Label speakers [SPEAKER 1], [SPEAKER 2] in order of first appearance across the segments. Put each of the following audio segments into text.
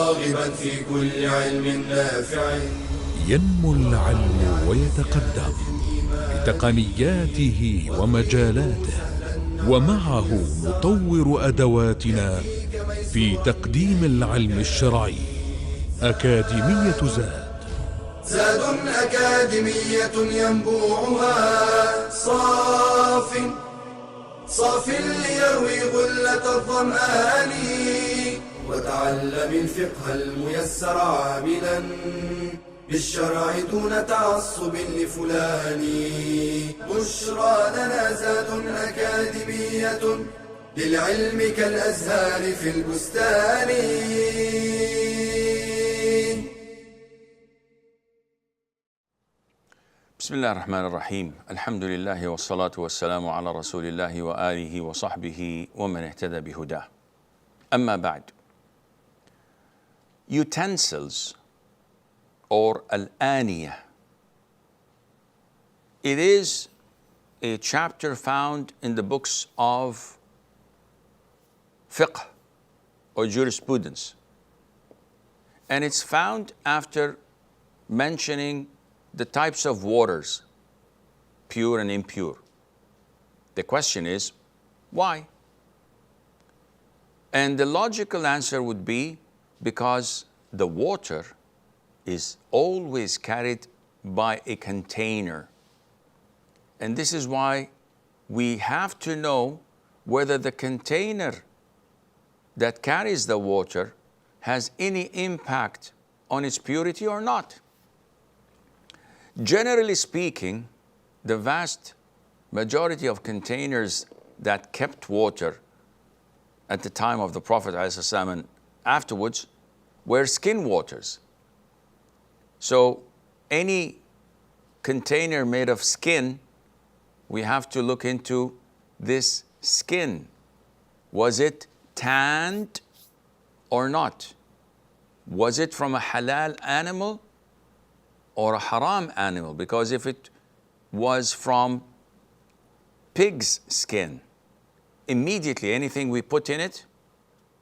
[SPEAKER 1] راغبا في كل علم نافع.
[SPEAKER 2] ينمو العلم ويتقدم بتقنياته ومجالاته، ومعه نطور أدواتنا في تقديم العلم الشرعي. أكاديمية زاد.
[SPEAKER 1] زاد أكاديمية ينبوعها صاف ليروي غلة الظمآن. وتعلم الفقه الميسر عاملا بالشرع دون تعصب لفلان. بشرى لنا زاد أكاديمية للعلم كالأزهار في البستان.
[SPEAKER 3] بسم الله الرحمن الرحيم. الحمد لله والصلاة والسلام على رسول الله وآله وصحبه ومن اهتدى بهداه. أما بعد. Utensils or al-aniyah. It is a chapter found in the books of Fiqh or jurisprudence. And it's found after mentioning the types of waters, pure and impure. The question is, why? And the logical answer would be because the water is always carried by a container. And this is why we have to know whether the container that carries the water has any impact on its purity or not. Generally speaking, the vast majority of containers that kept water at the time of the Prophet ﷺ and afterwards were skin waters. So any container made of skin, we have to look into this skin. Was it tanned or not? Was it from a halal animal or a haram animal? Because if it was from pig's skin, immediately anything we put in it,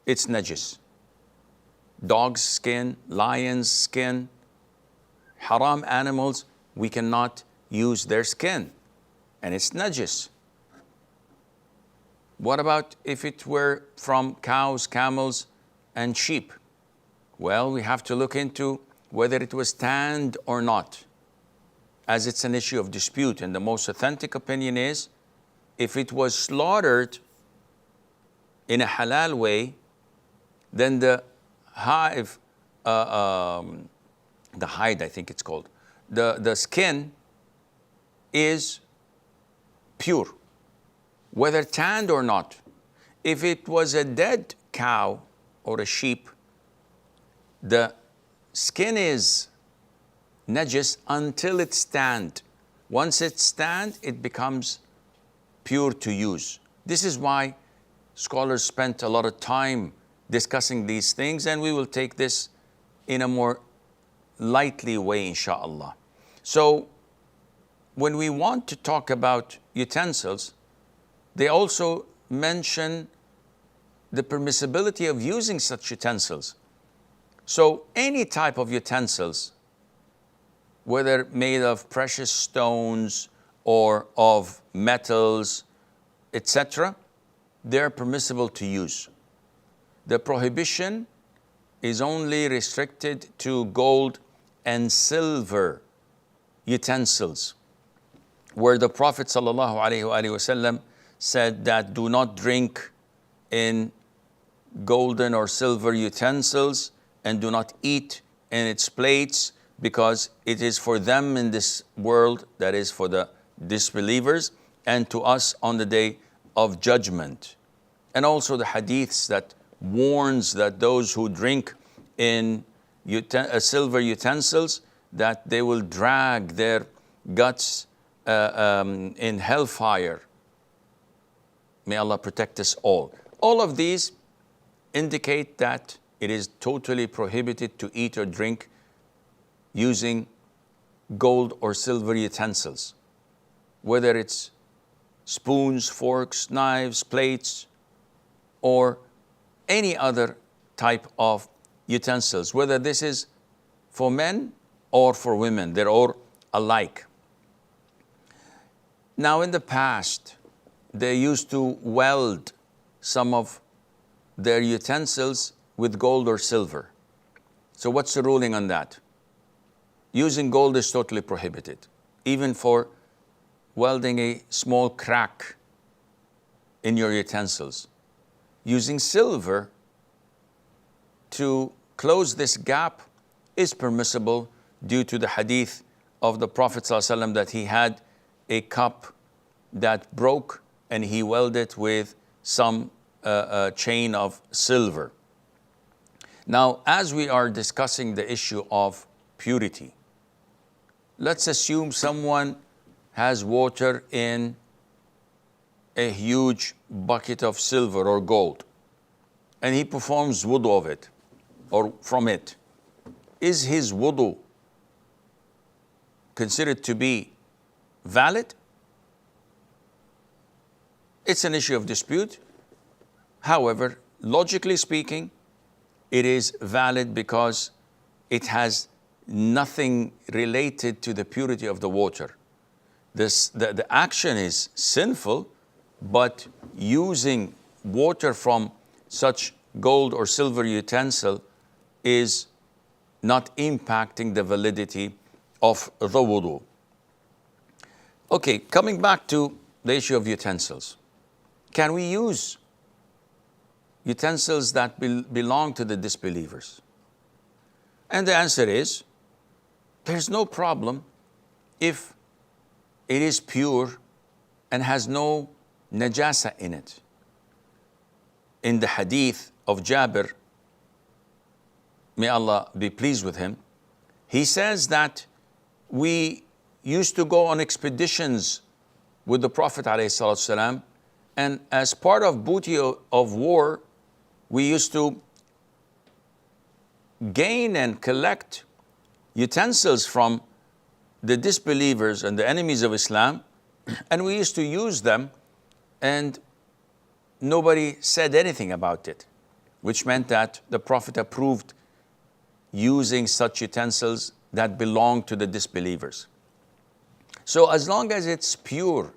[SPEAKER 3] it's najis. Dog's skin, lion's skin, haram animals, we cannot use their skin, and it's najis. What about if it were from cows, camels, and sheep? Well, we have to look into whether it was tanned or not, as it's an issue of dispute. And the most authentic opinion is, if it was slaughtered in a halal way, then the hide, I think it's called, the skin is pure, whether tanned or not. If it was a dead cow or a sheep, the skin is najis until it's tanned. Once it's tanned, it becomes pure to use. This is why scholars spent a lot of time discussing these things, and we will take this in a more lightly way, inshallah. So when we want to talk about utensils, they also mention the permissibility of using such utensils. So any type of utensils, whether made of precious stones or of metals, etc., they're permissible to use. The prohibition is only restricted to gold and silver utensils, where the Prophet ﷺ said that do not drink in golden or silver utensils and do not eat in its plates, because it is for them in this world, that is for the disbelievers, and to us on the day of judgment. And also the hadiths that warns that those who drink in silver utensils, that they will drag their guts in hellfire. May Allah protect us all. All of these indicate that it is totally prohibited to eat or drink using gold or silver utensils, whether it's spoons, forks, knives, plates, or any other type of utensils, whether this is for men or for women. They're all alike. Now, in the past, they used to weld some of their utensils with gold or silver. So what's the ruling on that? Using gold is totally prohibited, even for welding a small crack in your utensils. Using silver to close this gap is permissible due to the hadith of the Prophet ﷺ that he had a cup that broke and he welded it with some chain of silver. Now, as we are discussing the issue of purity, let's assume someone has water in a huge bucket of silver or gold, and he performs wudu of it or from it. Is his wudu considered to be valid? It's an issue of dispute. However, logically speaking, it is valid because it has nothing related to the purity of the water. The action is sinful, but using water from such gold or silver utensil is not impacting the validity of the wudu. Okay, coming back to the issue of utensils. Can we use utensils that belong to the disbelievers? And the answer is, there's no problem if it is pure and has no najasa in it. In the hadith of Jabir, may Allah be pleased with him, he says that we used to go on expeditions with the Prophet ﷺ, and as part of booty of war, we used to gain and collect utensils from the disbelievers and the enemies of Islam, and we used to use them, and nobody said anything about it, which meant that the Prophet approved using such utensils that belong to the disbelievers. So as long as it's pure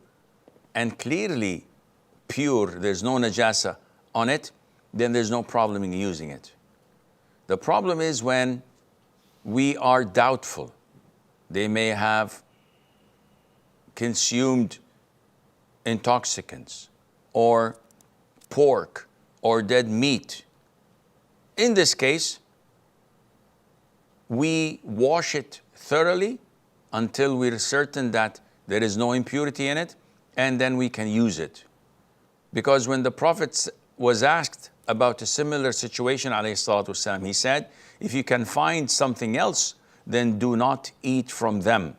[SPEAKER 3] and clearly pure, there's no najasa on it, then there's no problem in using it. The problem is when we are doubtful. They may have consumed intoxicants or pork or dead meat. In this case, we wash it thoroughly until we're certain that there is no impurity in it, and then we can use it. Because when the Prophet was asked about a similar situation, ﷺ, he said, if you can find something else, then do not eat from them.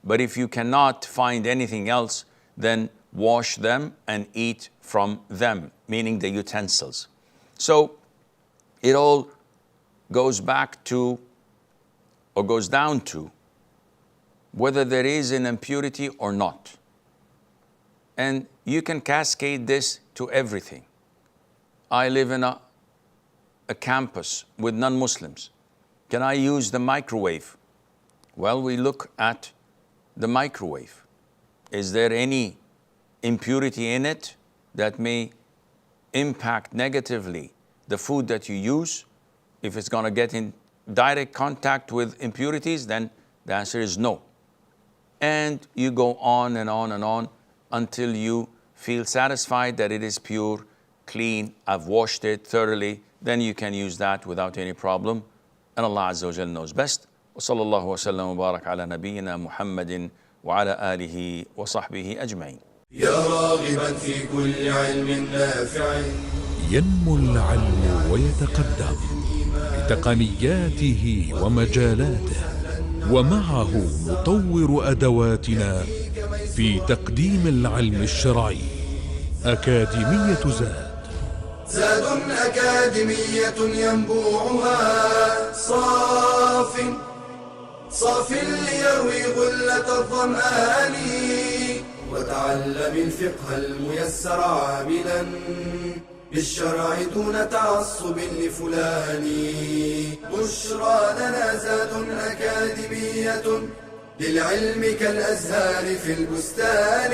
[SPEAKER 3] But if you cannot find anything else, then wash them and eat from them, meaning the utensils. So it all goes back to, or goes down to, whether there is an impurity or not. And you can cascade this to everything. I live in a campus with non-Muslims. Can I use the microwave? Well, we look at the microwave. Is there any impurity in it that may impact negatively the food that you use? If it's going to get in direct contact with impurities, then the answer is no. And you go on and on and on until you feel satisfied that it is pure, clean, I've washed it thoroughly, then you can use that without any problem. And Allah Azza wa Jalla knows best. وصلى الله وسلم وبارك على نبينا محمد وعلى آله وصحبه أجمعين.
[SPEAKER 1] يا راغبا في كل علم نافع.
[SPEAKER 2] ينمو العلم ويتقدم بتقنياته ومجالاته، ومعه نطور أدواتنا في تقديم العلم الشرعي. أكاديمية زاد.
[SPEAKER 1] زاد أكاديمية ينبوعها صاف ليروي غلة الظمآن. وتعلم الفقه الميسر عاملا بالشرع دون تعصب لفلان. بشرى لنا زاد أكاديمية للعلم كالأزهار في البستان.